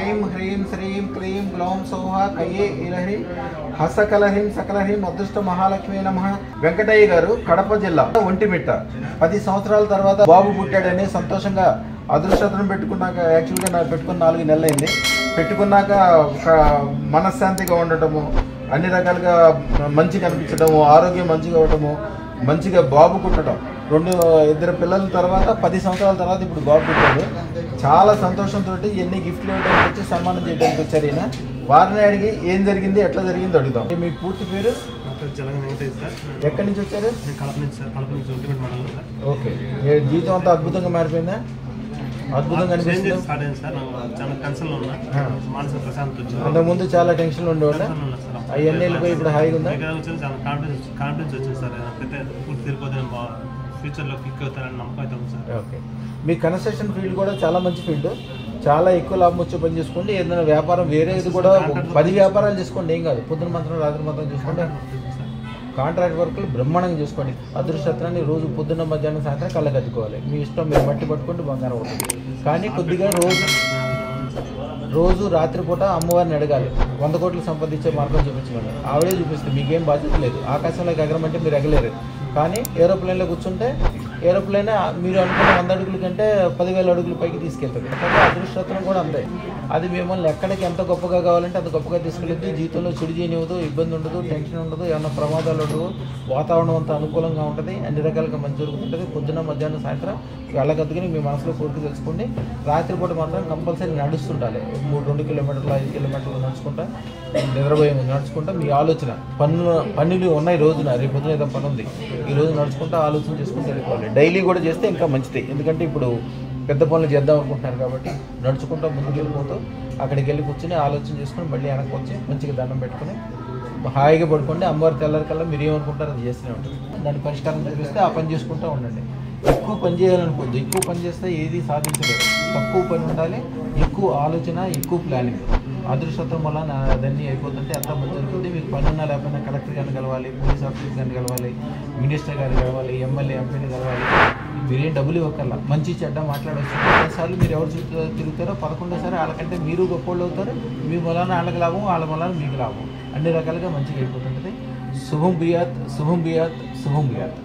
ఐం హ్రీం శ్రీం క్లీం గ్లౌం సౌహ కయ్యే ఇలహ్రీం హసకలహ్రీం సకలహ్రీం అదృష్ట మహాలక్ష్మి నమః. వెంకటయ్య గారు, కడప జిల్లా, ఒంటిమిట్ట. 10 సంవత్సరాల తర్వాత బాబు పుట్టాడని సంతోషంగా అదృష్టం పెట్టుకున్నాక, యాక్చువల్గా నాకు పెట్టుకుని 4 నెలలు అయింది. పెట్టుకున్నాక ఒక మనశ్శాంతిగా ఉండటము, అన్ని రకాలుగా మంచిగా అనిపించడము, ఆరోగ్యం మంచిగా అవ్వటము, మంచిగా బాబు పుట్టడం, 2 పిల్లల తర్వాత 10 సంవత్సరాల తర్వాత ఇప్పుడు బాబు పుట్టాడు. చాలా సంతోషంతో ఎన్ని గిఫ్ట్లు ఇవ్వడానికి వచ్చి సన్మానం చేయడానికి వచ్చారు ఈయన. వారిని అడిగి ఏం జరిగింది, ఎట్లా జరిగింది అడుగుదాం. మీ పూర్తి పేరు? ఎక్కడి నుంచి వచ్చారు? ఓకే. జీవితం అంతా అద్భుతంగా మారిపోయిందా? అద్భుతంగా అనిపిస్తుంది. అంతకుముందు చాలా టెన్షన్ ఉండేవాళ్ళ, అవన్నీ వెళ్ళిపోయి ఇప్పుడు హాయిగా ఉందా? ఓకే. మీ కన్స్ట్రక్షన్ ఫీల్డ్ కూడా చాలా మంచి ఫీల్డ్, చాలా ఎక్కువ లాభం వచ్చే పని చేసుకోండి. ఏదైనా వ్యాపారం వేరేది కూడా 10 వ్యాపారాలు చేసుకోండి, ఏం కాదు. పొద్దున మాత్రం రాత్రి మాత్రం చేసుకోండి. కాంట్రాక్ట్ వర్క్లు బ్రహ్మాండంగా చేసుకోండి. అదృష్టత్రాన్ని రోజు పొద్దున్న మధ్యాహ్నం సాయంత్రం కళ్ళకి అద్దుకోవాలి. మీ ఇష్టం, మీరు మట్టి పట్టుకుంటే బంగారం అవుతుంది. కానీ కొద్దిగా రోజు రాత్రిపూట అమ్మవారిని అడగాలి. 100 కోట్లు సంపాదించే మార్గం చూపించమని. ఆవిడే చూపిస్తుంది, మీకేం బాధ్యత లేదు. ఆకాశంలోకి ఎగరమంటే మీరు ఎగలేరు. కానీ ఏరోప్లేన్లో కూర్చుంటే ఏరోప్లేన్ మీరు అనుకున్న 100 అడుగుల కంటే 10,000 అడుగుల పైకి తీసుకెళ్తుంది. కాబట్టి అదృష్టత్వం కూడా అంతే. అది మిమ్మల్ని ఎక్కడికి ఎంత గొప్పగా కావాలంటే అంత గొప్పగా తీసుకెళ్తుంది. జీవితంలో చెడు చేయనివ్వదు, ఇబ్బంది ఉండదు, టెన్షన్ ఉండదు, ఏమన్నా ప్రమాదాలు ఉండవు. వాతావరణం అంతా అనుకూలంగా ఉంటుంది, అన్ని రకాలుగా మంచి జరుగుతుంటుంది. పొద్దున్న మధ్యాహ్నం సాయంత్రం వెళ్ళగద్దుకుని మీ మనసులో కోరిక తెలుసుకోండి. రాత్రిపూట మాత్రం కంపల్సరీ నడుస్తుండాలి. 2 కిలోమీటర్లు 5 కిలోమీటర్లు నడుచుకుంటా, నిద్రపోయే ముందు నడుచుకుంటా మీ ఆలోచన పనులు ఉన్నాయి. రోజున రేపు పొద్దున ఏదో పని ఉంది, ఈ రోజు నడుచుకుంటా ఆలోచన చేసుకుంటూ వెళ్ళిపోవాలి. డైలీ కూడా చేస్తే ఇంకా మంచిది. ఎందుకంటే ఇప్పుడు పెద్ద పనులు చేద్దాం అనుకుంటున్నారు కాబట్టి నడుచుకుంటూ ముందుకు వెళ్ళిపోతూ అక్కడికి వెళ్ళి కూర్చొని ఆలోచన చేసుకుని మళ్ళీ వెనక్కి వచ్చి మంచిగా దండం పెట్టుకుని హాయిగా పడుకోండి. అమ్మవారి తెల్లరికల్లా మీరు ఏమనుకుంటారో అది చేస్తూనే ఉంటుంది. దాని పరిష్కారం చూపిస్తే ఆ పని చేసుకుంటూ ఉండండి. ఎక్కువ పని చేయాలనుకోద్దు. ఎక్కువ పని చేస్తే ఏది సాధించలేదు. తక్కువ పని ఉండాలి, ఎక్కువ ఆలోచన, ఎక్కువ ప్లానింగ్. అదృష్టత్వం వల్ల అదన్నీ అయిపోతుంటే అంతా మంచి జరుగుతుంది. మీకు పని ఉన్నా లేకపోయినా కలెక్టర్ గారిని కలవాలి, పోలీస్ ఆఫీసర్ గారిని కలవాలి, మినిస్టర్ గారిని కలవాలి, ఎమ్మెల్యే ఎంపీని కలవాలి. మీరేం డబ్బులు ఇవ్వకల్లా, మంచి చెడ్డ మాట్లాడవచ్చు. 10 సార్లు మీరు ఎవరు తిరుగుతారో 11సారి వాళ్ళకంటే మీరు గొప్పవాళ్ళు అవుతారు. మీ మూలాన వాళ్ళకి లాభం, వాళ్ళ మూలాన మీకు లాభం. అన్ని రకాలుగా మంచిగా అయిపోతుంటుంది. శుభం బియాత్, శుభం బియాత్, శుభం బియాత్.